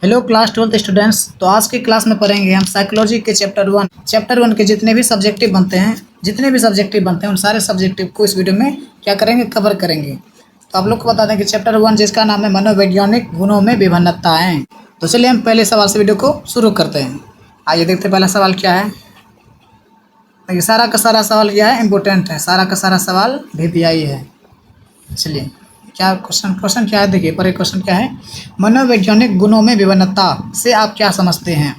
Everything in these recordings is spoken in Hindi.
Hello class 12th students. तो आज की क्लास में पढ़ेंगे हम साइकोलॉजी के चैप्टर 1 के जितने भी सब्जेक्टिव बनते हैं उन सारे सब्जेक्टिव को इस वीडियो में क्या करेंगे, कवर करेंगे। तो आप लोग को बता दें कि चैप्टर 1 जिसका नाम है मनोवैज्ञानिक गुणों में विभिन्नताएं। तो चलिए हम पहले सवाल से वीडियो को शुरू करते हैं। आइए देखते हैं पहला सवाल क्या है। देखिए सारा का सारा सवाल क्या है, इम्पोर्टेंट है। सारा का सारा सवाल VPI है। चलिए क्या क्वेश्चन क्या है, देखिए पर क्वेश्चन क्या है। मनोवैज्ञानिक गुणों में विभिन्नता से आप क्या समझते हैं।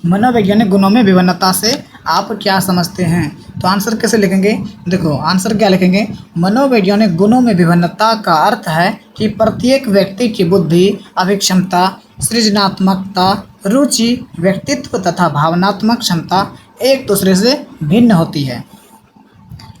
मनोवैज्ञानिक गुणों में विभिन्नता से आप क्या समझते हैं। तो आंसर कैसे लिखेंगे, देखो आंसर क्या लिखेंगे। मनोवैज्ञानिक गुणों में विभिन्नता का अर्थ है कि प्रत्येक व्यक्ति की बुद्धि, अभिक्षमता, सृजनात्मकता, रुचि, व्यक्तित्व तथा भावनात्मक क्षमता एक दूसरे से भिन्न होती है।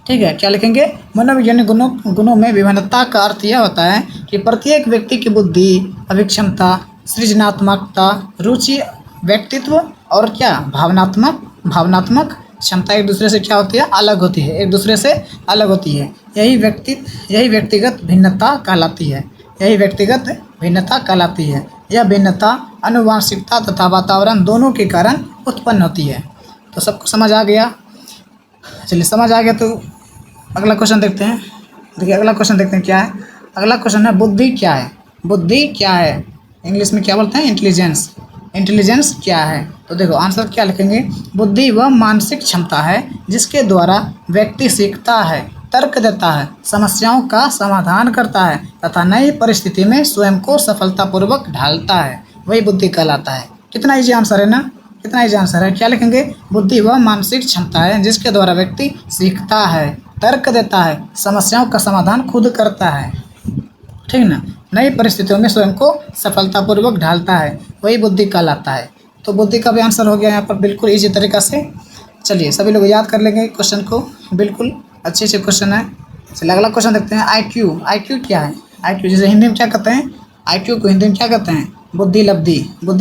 ठीक है, क्या लिखेंगे। मनोवैज्ञानिक गुणों में विभिन्नता का अर्थ यह होता है कि प्रत्येक व्यक्ति की बुद्धि, अभिक्षमता, सृजनात्मकता, रुचि, व्यक्तित्व और क्या भावनात्मक क्षमता एक दूसरे से क्या होती है, अलग होती है, एक दूसरे से अलग होती है। यही व्यक्तिगत भिन्नता कहलाती है। यह भिन्नता आनुवंशिकता तथा वातावरण दोनों के कारण उत्पन्न होती है। तो सबको समझ आ गया। चलिए समझ आ गया तो अगला क्वेश्चन देखते हैं। देखिए अगला क्वेश्चन देखते हैं क्या है। अगला क्वेश्चन है बुद्धि क्या है। बुद्धि क्या है, इंग्लिश में क्या बोलते हैं, इंटेलिजेंस क्या है। तो देखो आंसर क्या लिखेंगे। बुद्धि वह मानसिक क्षमता है जिसके द्वारा व्यक्ति सीखता है, तर्क देता है, समस्याओं का समाधान करता है तथा नई परिस्थिति में स्वयं को सफलतापूर्वक ढालता है, वही बुद्धि कहलाता है। कितना ईजी आंसर है ना, कितना ईजी आंसर है। क्या लिखेंगे। बुद्धि वह मानसिक क्षमता है जिसके द्वारा व्यक्ति सीखता है, तर्क देता है, समस्याओं का समाधान खुद करता है, ठीक ना, नई परिस्थितियों में स्वयं को सफलतापूर्वक ढालता है, वही बुद्धि कहलाता है। तो बुद्धि का भी आंसर हो गया यहाँ पर बिल्कुल ईजी तरीका से। चलिए सभी लोग याद कर लेंगे क्वेश्चन को, बिल्कुल अच्छे से क्वेश्चन है। चलिए अगला क्वेश्चन देखते हैं। IQ क्या है। IQ जैसे हिंदी में क्या कहते हैं, IQ को हिंदी में क्या कहते हैं, बुद्धि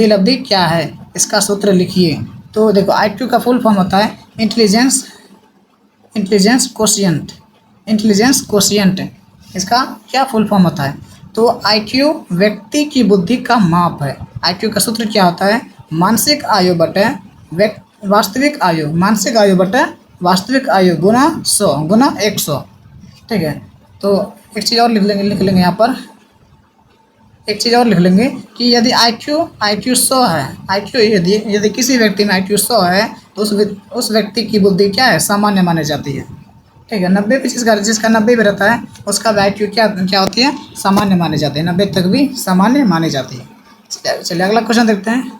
लब्धि क्या है, इसका सूत्र लिखिए। तो देखो IQ का फुल फॉर्म होता है इंटेलिजेंस कोशिएंट। इसका क्या फुल फॉर्म होता है। तो IQ व्यक्ति की बुद्धि का माप है। IQ का सूत्र क्या होता है, मानसिक आयु बटे वास्तविक आयु गुना 100 गुना 100। ठीक है, तो एक चीज़ और लिख लेंगे यहाँ पर, एक चीज़ और लिख लेंगे कि यदि IQ 100 है, यदि किसी व्यक्ति में IQ 100 है तो उस व्यक्ति की बुद्धि क्या है, सामान्य मानी जाती है। ठीक है, 90 पे जिसका 90 पे रहता है उसका IQ क्या होती है, सामान्य मानी जाती है। 90 तक भी सामान्य मानी जाती है। चलिए अगला क्वेश्चन देखते हैं।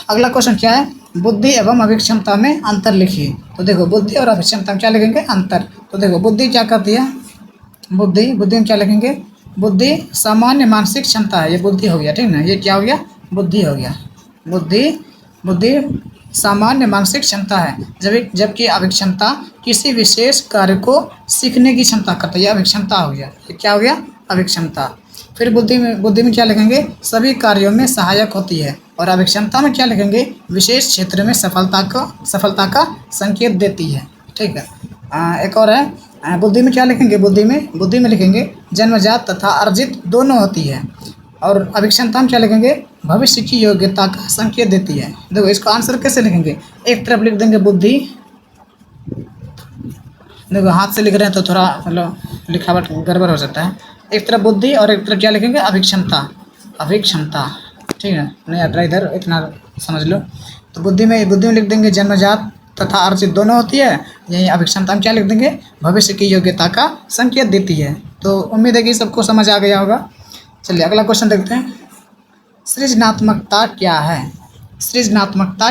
अगला क्वेश्चन क्या है, बुद्धि एवं अभिक्षमता में अंतर लिखिए। तो देखो बुद्धि और अभिक्षमता में क्या लिखेंगे, अंतर। तो देखो बुद्धि क्या करती है, बुद्धि में क्या लिखेंगे, बुद्धि सामान्य मानसिक क्षमता है, ये बुद्धि हो गया, ठीक ना, ये क्या हो गया, बुद्धि हो गया। बुद्धि सामान्य मानसिक क्षमता है, जबकि अभिक्षमता किसी विशेष कार्य को सीखने की क्षमता करता है, यह अभिक्षमता हो गया। ये क्या हो गया, अभिक्षमता। फिर बुद्धि में क्या लिखेंगे, सभी कार्यों में सहायक होती है। और अभिक्षमता में क्या लिखेंगे, विशेष क्षेत्र में सफलता का संकेत देती है। ठीक है, एक और है, बुद्धि में क्या लिखेंगे, बुद्धि में लिखेंगे जन्मजात तथा अर्जित दोनों होती है। और अभिक्षमता में क्या लिखेंगे, भविष्य की योग्यता का संकेत देती है। देखो इसको आंसर कैसे लिखेंगे, एक तरफ लिख देंगे बुद्धि, देखो हाथ से लिख रहे हैं तो थोड़ा मतलब लिखावट गड़बड़ हो सकता है। एक तरफ बुद्धि और एक तरफ क्या लिखेंगे, अभिक्षमता। ठीक है, नहीं आता इधर, इतना समझ लो। तो बुद्धि में लिख देंगे जन्मजात तथा अर्जित दोनों होती है। यही अभिक्षमता में क्या लिख देंगे, भविष्य की योग्यता का संकेत देती है। तो उम्मीद है कि सबको समझ आ गया होगा। चलिए अगला क्वेश्चन देखते हैं। सृजनात्मकता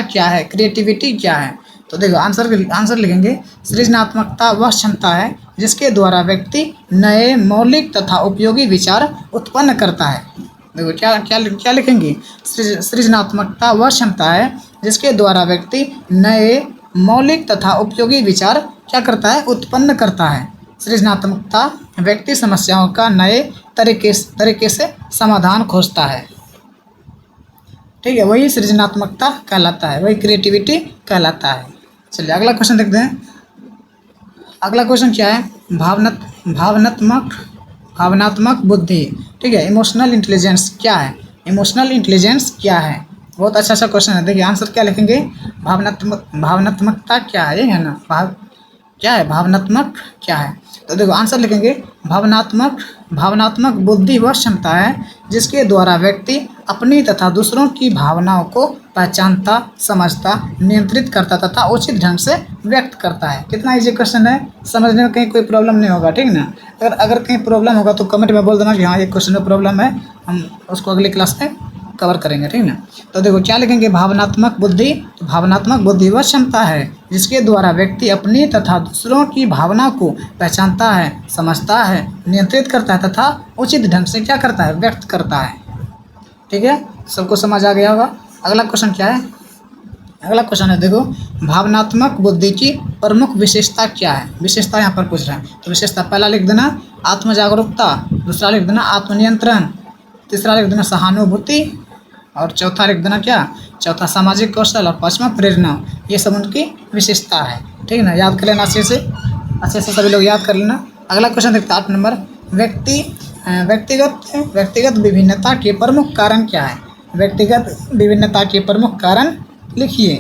क्या है, क्रिएटिविटी क्या है। तो देखो आंसर लिखेंगे, सृजनात्मकता वह क्षमता है जिसके द्वारा व्यक्ति नए, मौलिक तथा उपयोगी विचार उत्पन्न करता है। देखो क्या लिखेंगे, सृजनात्मकता वह क्षमता है जिसके द्वारा व्यक्ति नए, मौलिक तथा उपयोगी विचार क्या करता है, उत्पन्न करता है। सृजनात्मकता व्यक्ति समस्याओं का नए तरीके से समाधान खोजता है। ठीक है, वही सृजनात्मकता कहलाता है, वही क्रिएटिविटी कहलाता है। चलिए अगला क्वेश्चन देखते हैं। अगला क्वेश्चन क्या है, भावनात्मक बुद्धि। ठीक है, इमोशनल इंटेलिजेंस क्या है। इमोशनल इंटेलिजेंस क्या है? बहुत अच्छा क्वेश्चन है। देखिए आंसर क्या लिखेंगे, भावनात्मकता क्या है, ये है ना, क्या है भावनात्मक क्या है? तो देखो आंसर लिखेंगे, भावनात्मक बुद्धि वह क्षमता है जिसके द्वारा व्यक्ति अपनी तथा दूसरों की भावनाओं को पहचानता, समझता, नियंत्रित करता तथा उचित ढंग से व्यक्त करता है। कितना इजी क्वेश्चन है, समझने में कहीं कोई प्रॉब्लम नहीं होगा, ठीक ना। अगर कहीं प्रॉब्लम होगा तो कमेंट में बोल देना कि हाँ ये क्वेश्चन में प्रॉब्लम है, हम उसको अगली क्लास में कवर करेंगे, ठीक ना। तो देखो क्या लिखेंगे, भावनात्मक बुद्धि। तो भावनात्मक बुद्धि वह क्षमता है जिसके द्वारा व्यक्ति अपनी तथा दूसरों की भावना को पहचानता है, समझता है, नियंत्रित करता है तथा उचित ढंग से क्या करता है, व्यक्त करता है। ठीक है, सबको समझ आ गया होगा। अगला क्वेश्चन क्या है, अगला क्वेश्चन है देखो, भावनात्मक बुद्धि की प्रमुख विशेषता क्या है? विशेषता यहाँ पर पूछ रहा है। तो विशेषता पहला लिख देना आत्म जागरूकता, दूसरा लिख देना आत्मनियंत्रण, तीसरा लिख देना सहानुभूति, और चौथा लिख देना क्या, चौथा सामाजिक कौशल, और पांचवा प्रेरणा। ये सब उनकी विशेषता है, ठीक है ना। याद कर लेना अच्छे से सभी लोग याद कर लेना। अगला क्वेश्चन देखते हैं 8 नंबर, व्यक्तिगत विभिन्नता के प्रमुख कारण क्या है? व्यक्तिगत विभिन्नता के प्रमुख कारण लिखिए।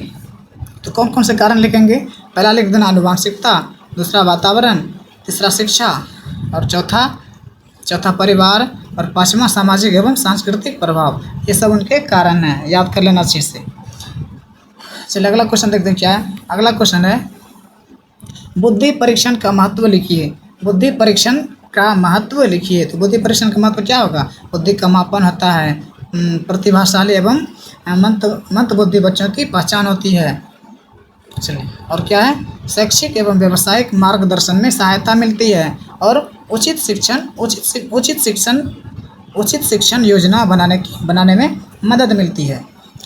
तो कौन कौन से कारण लिखेंगे, पहला लिख देना आनुवंशिकता, दूसरा वातावरण, तीसरा शिक्षा, और चौथा परिवार, और पांचवा सामाजिक एवं सांस्कृतिक प्रभाव। ये सब उनके कारण हैं, याद कर लेना अच्छे से। चलिए अगला क्वेश्चन देखते हैं क्या है। अगला क्वेश्चन है, बुद्धि परीक्षण का महत्व लिखिए। बुद्धि परीक्षण का महत्व लिखिए। तो बुद्धि परीक्षण का महत्व क्या होगा, बुद्धि का मापन होता है, प्रतिभाशाली एवं मंद बुद्धि बच्चों की पहचान होती है। चलिए और क्या है, शैक्षिक एवं व्यावसायिक मार्गदर्शन में सहायता मिलती है, और उचित शिक्षण योजना बनाने में मदद मिलती है।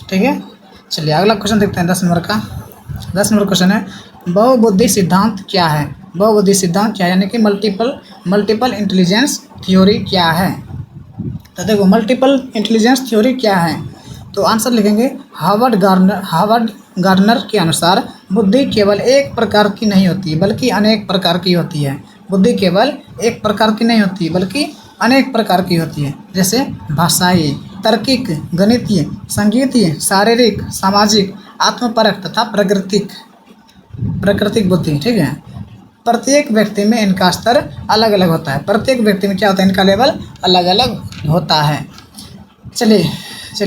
ठीक है, चलिए अगला क्वेश्चन देखते हैं 10 नंबर का। 10 नंबर क्वेश्चन है, बहुबुद्धि सिद्धांत क्या है? बहुबुद्धि सिद्धांत क्या है, यानी कि मल्टीपल इंटेलिजेंस थ्योरी क्या है? तो देखो मल्टीपल इंटेलिजेंस थ्योरी क्या है, तो आंसर लिखेंगे हार्वर्ड गार्डनर के अनुसार बुद्धि केवल एक प्रकार की नहीं होती बल्कि अनेक प्रकार की होती है। बुद्धि केवल एक प्रकार की नहीं होती बल्कि अनेक प्रकार की होती है, जैसे भाषाई, तार्किक, गणितीय, संगीतीय, शारीरिक, सामाजिक, आत्मपरक तथा प्राकृतिक बुद्धि। ठीक है, प्रत्येक व्यक्ति में इनका स्तर अलग अलग होता है। प्रत्येक व्यक्ति में क्या होता है, इनका लेवल अलग अलग होता है। चलिए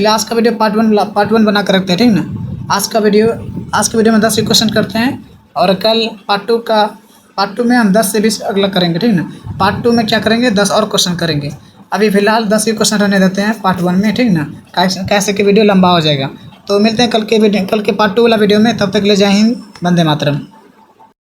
आज का वीडियो पार्ट वन बना कर रखते हैं, ठीक ना। आज का वीडियो में 10 क्वेश्चन करते हैं, और कल पार्ट टू में हम 10 से 20 अगला करेंगे, ठीक ना। पार्ट 2 में क्या करेंगे, 10 और क्वेश्चन करेंगे। अभी फिलहाल 10 ही क्वेश्चन रहने देते हैं पार्ट 1 में, ठीक ना, कैसे कि वीडियो लंबा हो जाएगा। तो मिलते हैं कल के पार्ट 2 वाला वीडियो में। तब तक ले जय हिंद, वंदे मातरम।